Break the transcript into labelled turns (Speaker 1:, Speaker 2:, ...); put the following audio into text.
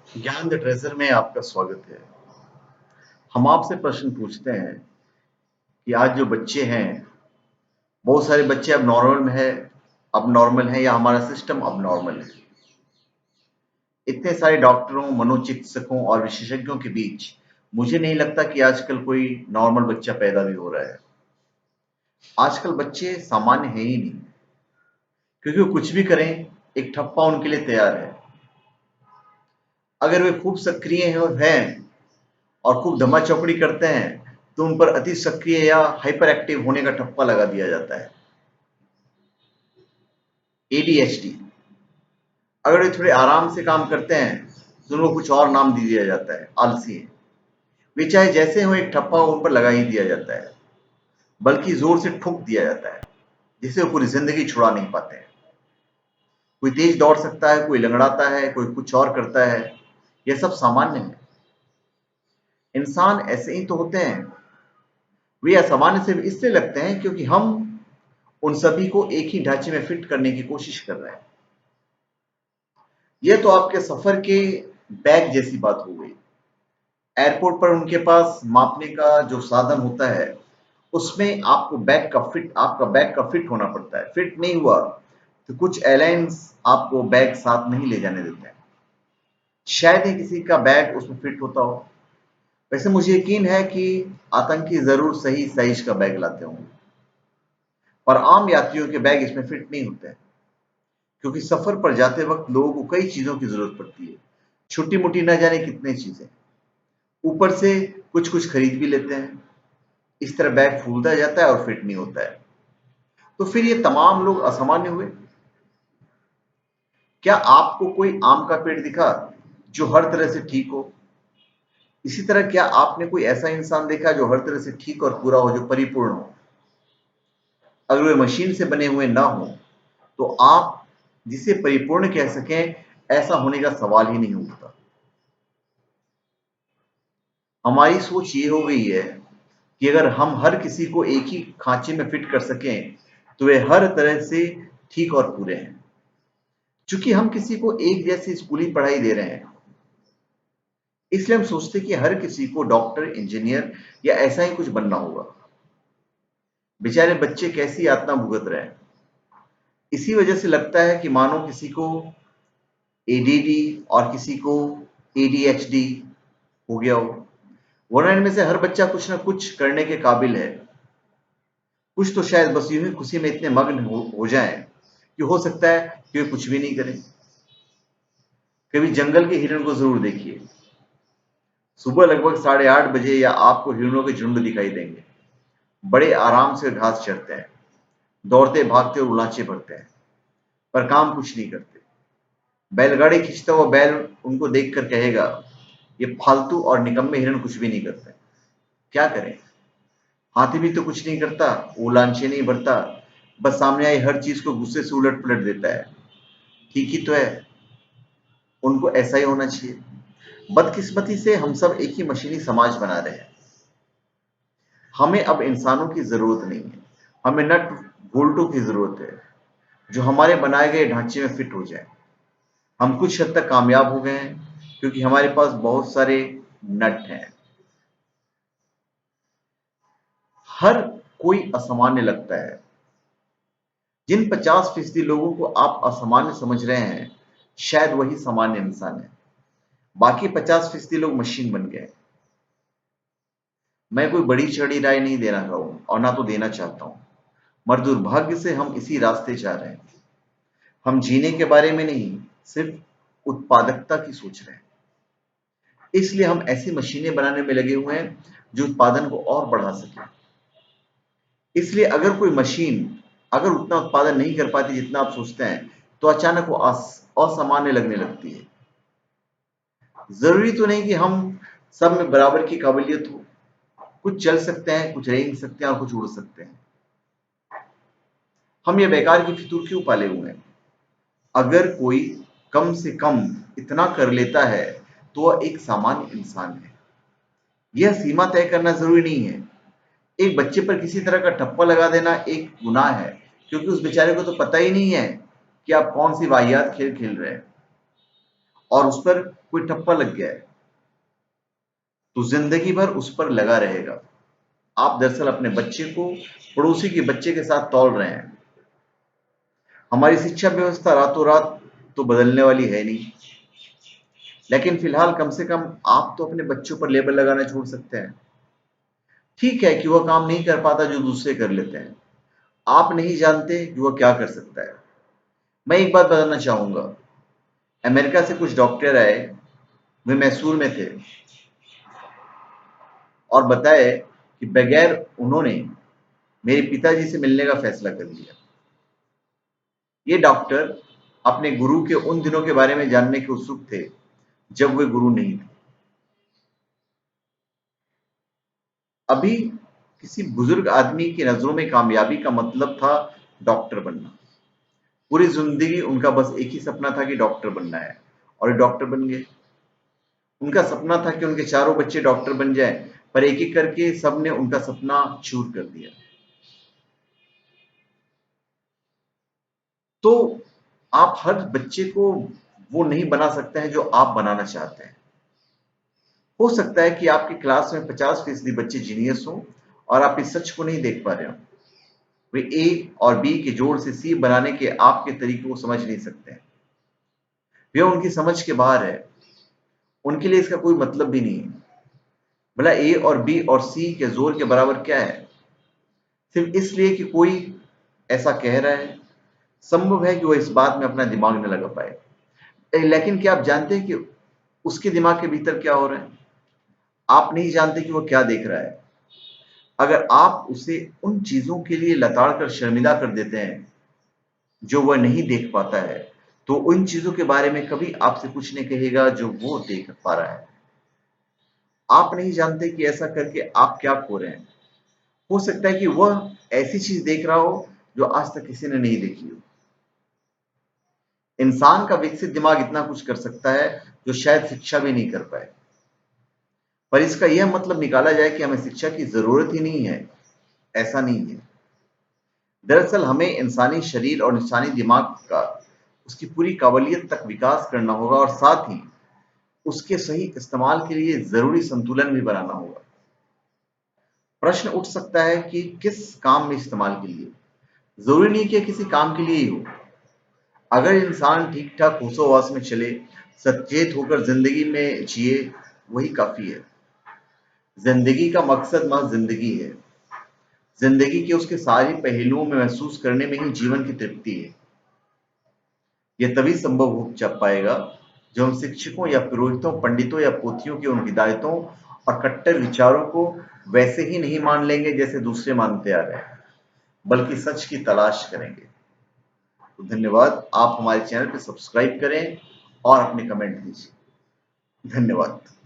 Speaker 1: ज्ञान the treasure में आपका स्वागत है। हम आपसे प्रश्न पूछते हैं कि आज जो बच्चे हैं, बहुत सारे बच्चे अब नॉर्मल हैं या हमारा सिस्टम अब नॉर्मल है। इतने सारे डॉक्टरों, मनोचिकित्सकों और विशेषज्ञों के बीच मुझे नहीं लगता कि आजकल कोई नॉर्मल बच्चा पैदा भी हो रहा है। आजकल बच्चे सामान्य हैं ही नहीं, क्योंकि वो कुछ भी करें, एक ठप्पा उनके लिए तैयार है। अगर वे खूब सक्रिय हैं और खूब धमा चौकड़ी करते हैं, तो उन पर अति सक्रिय या हाइपर एक्टिव होने का ठप्पा लगा दिया जाता है। एडीएचडी। अगर वे थोड़े आराम से काम करते हैं, तो उनको कुछ और नाम दे दिया जाता है, आलसी है। वे चाहे जैसे हो, एक ठप्पा उन पर लगा ही दिया जाता है, बल्कि जोर से ठुक दिया जाता है, जिसे वो पूरी जिंदगी छुड़ा नहीं पाते हैं। कोई तेज दौड़ सकता है, कोई लंगड़ाता है, कोई कुछ और करता है। यह सब सामान्य है। इंसान ऐसे ही तो होते हैं। वे असामान्य से इसलिए लगते हैं क्योंकि हम उन सभी को एक ही ढांचे में फिट करने की कोशिश कर रहे हैं। यह तो आपके सफर के बैग जैसी बात हो गई। एयरपोर्ट पर उनके पास मापने का जो साधन होता है, उसमें आपका बैग का फिट होना पड़ता है। फिट नहीं हुआ तो कुछ एयरलाइंस आपको बैग साथ नहीं ले जाने देते हैं। शायद ही किसी का बैग उसमें फिट होता हो। वैसे मुझे यकीन है कि आतंकी जरूर सही साइज का बैग लाते होंगे, पर आम यात्रियों के बैग इसमें फिट नहीं होते हैं, क्योंकि सफर पर जाते वक्त लोगों को कई चीजों की जरूरत पड़ती है। छोटी मोटी न जाने कितनी चीजें, ऊपर से कुछ कुछ खरीद भी लेते हैं। इस तरह बैग फूलता जाता है और फिट नहीं होता है। तो फिर ये तमाम लोग असामान्य हुए। क्या आपको कोई आम का पेड़ दिखा जो हर तरह से ठीक हो? इसी तरह क्या आपने कोई ऐसा इंसान देखा जो हर तरह से ठीक और पूरा हो, जो परिपूर्ण हो? अगर वे मशीन से बने हुए ना हो, तो आप जिसे परिपूर्ण कह सकें, ऐसा होने का सवाल ही नहीं उठता। हमारी सोच ये हो गई है कि अगर हम हर किसी को एक ही खांचे में फिट कर सकें, तो वे हर तरह से ठीक और पूरे हैं। चूंकि हम किसी को एक जैसी स्कूली पढ़ाई दे रहे हैं, इसलिए हम सोचते हैं कि हर किसी को डॉक्टर, इंजीनियर या ऐसा ही कुछ बनना होगा। बेचारे बच्चे कैसी यातना भुगत रहे हैं। इसी वजह से लगता है कि मानो किसी को एडीडी और किसी को एडीएचडी हो गया हो। वरना इनमें से हर बच्चा कुछ ना कुछ करने के काबिल है। कुछ तो शायद बस यूं ही खुशी में इतने मग्न हो जाएं कि हो सकता है कि वे कुछ भी नहीं करें। कभी जंगल के हिरण को जरूर देखिए। सुबह लगभग 8:30 बजे या आपको हिरणों के झुंड दिखाई देंगे। बड़े आराम से घास चरते हैं, दौड़ते भागते और उलांचे भरते हैं, पर काम कुछ नहीं करते। बैलगाड़ी खींचता हुआ बैल उनको देखकर कहेगा, ये फालतू और निकम्मे हिरण कुछ भी नहीं करते। क्या करें? हाथी भी तो कुछ नहीं करता, वो लांछे नहीं भरता, बस सामने आई हर चीज को गुस्से से उलट पलट देता है। ठीक ही तो है, उनको ऐसा ही होना चाहिए। बदकिस्मती से हम सब एक ही मशीनी समाज बना रहे हैं। हमें अब इंसानों की जरूरत नहीं है, हमें नट बोल्टों की जरूरत है, जो हमारे बनाए गए ढांचे में फिट हो जाए। हम कुछ हद तक कामयाब हो गए हैं, क्योंकि हमारे पास बहुत सारे नट हैं। हर कोई असामान्य लगता है। जिन 50% लोगों को आप असामान्य समझ रहे हैं, शायद वही सामान्य इंसान है। बाकी 50% लोग मशीन बन गए। मैं कोई बड़ी चढ़ी राय नहीं देना चाहूँ और ना तो देना चाहता हूँ, मगर दुर्भाग्य से हम इसी रास्ते जा रहे हैं। हम जीने के बारे में नहीं, सिर्फ उत्पादकता की सोच रहे हैं। इसलिए हम ऐसी मशीनें बनाने में लगे हुए हैं जो उत्पादन को और बढ़ा सके। इसलिए अगर कोई मशीन अगर उतना उत्पादन नहीं कर पाती जितना आप सोचते हैं, तो अचानक वो असामान्य लगने लगती है। जरूरी तो नहीं कि हम सब में बराबर की काबिलियत हो। कुछ चल सकते हैं, कुछ रेंग सकते हैं और कुछ उड़ सकते हैं। हम ये बेकार की फितूर क्यों पाले हुए हैं? अगर कोई कम से कम इतना कर लेता है, तो वह एक सामान्य इंसान है। यह सीमा तय करना जरूरी नहीं है। एक बच्चे पर किसी तरह का ठप्पा लगा देना एक गुनाह है, क्योंकि उस बेचारे को तो पता ही नहीं है कि आप कौन सी वाहियात खेल खेल रहे हैं। और उस पर कोई ठप्पा लग गया है तो जिंदगी भर उस पर लगा रहेगा। आप दरअसल अपने बच्चे को पड़ोसी के बच्चे के साथ तौल रहे हैं। हमारी शिक्षा व्यवस्था रातों रात तो बदलने वाली है नहीं, लेकिन फिलहाल कम से कम आप तो अपने बच्चों पर लेबल लगाना छोड़ सकते हैं। ठीक है कि वह काम नहीं कर पाता जो दूसरे कर लेते हैं, आप नहीं जानते कि वह क्या कर सकता है। मैं एक बात बताना चाहूंगा, अमेरिका से कुछ डॉक्टर आए, वे मैसूर में थे और बताए कि बगैर उन्होंने मेरे पिताजी से मिलने का फैसला कर लिया। ये डॉक्टर अपने गुरु के उन दिनों के बारे में जानने के उत्सुक थे जब वे गुरु नहीं थे। अभी किसी बुजुर्ग आदमी की नजरों में कामयाबी का मतलब था डॉक्टर बनना। पूरी जिंदगी उनका बस एक ही सपना था कि डॉक्टर बनना है, और डॉक्टर बन गए। उनका सपना था कि उनके चारों बच्चे डॉक्टर बन जाएं, पर एक एक करके सबने उनका सपना चूर कर दिया। तो आप हर बच्चे को वो नहीं बना सकते हैं जो आप बनाना चाहते हैं। हो सकता है कि आपकी क्लास में 50% बच्चे जीनियस हों और आप इस सच को नहीं देख पा रहे हो। वे ए और बी के जोड़ से सी बनाने के आपके तरीके को समझ नहीं सकते हैं। वे उनकी समझ के बाहर है। उनके लिए इसका कोई मतलब भी नहीं है। भला ए और बी और सी के जोर के बराबर क्या है? सिर्फ इसलिए कि कोई ऐसा कह रहा है। संभव है कि वो इस बात में अपना दिमाग न लगा पाए। लेकिन क्या आप जानते हैं कि उसके दिमाग के भीतर क्या हो रहा है? आप नहीं जानते कि वो क्या देख रहा है। अगर आप उसे उन चीजों के लिए लताड़ कर शर्मिंदा कर देते हैं जो वह नहीं देख पाता है, तो उन चीजों के बारे में कभी आपसे कुछ नहीं कहेगा जो वो देख पा रहा है। आप नहीं जानते कि ऐसा करके आप क्या खो रहे हैं। हो सकता है कि वह ऐसी चीज देख रहा हो जो आज तक किसी ने नहीं देखी हो। इंसान का विकसित दिमाग इतना कुछ कर सकता है जो शायद शिक्षा भी नहीं कर पाए। पर इसका यह मतलब निकाला जाए कि हमें शिक्षा की जरूरत ही नहीं है, ऐसा नहीं है। दरअसल हमें इंसानी शरीर और इंसानी दिमाग का उसकी पूरी काबिलियत तक विकास करना होगा, और साथ ही उसके सही इस्तेमाल के लिए जरूरी संतुलन भी बनाना होगा। प्रश्न उठ सकता है कि किस काम में इस्तेमाल के लिए। जरूरी नहीं कि किसी काम के लिए ही हो। अगर इंसान ठीक ठाक होशो-हवास में चले, सचेत होकर जिंदगी में जिए, वही काफी है। जिंदगी का मकसद महज जिंदगी है। जिंदगी के उसके सारे पहलुओं में महसूस करने में ही जीवन की तृप्ति है। यह तभी संभव हो पाएगा जब हम शिक्षकों या पुरोहितों, पंडितों या पोथियों की उन हिदायतों और कट्टर विचारों को वैसे ही नहीं मान लेंगे जैसे दूसरे मानते आ रहे हैं, बल्कि सच की तलाश करेंगे। तो धन्यवाद। आप हमारे चैनल पे सब्सक्राइब करें और अपने कमेंट दीजिए। धन्यवाद।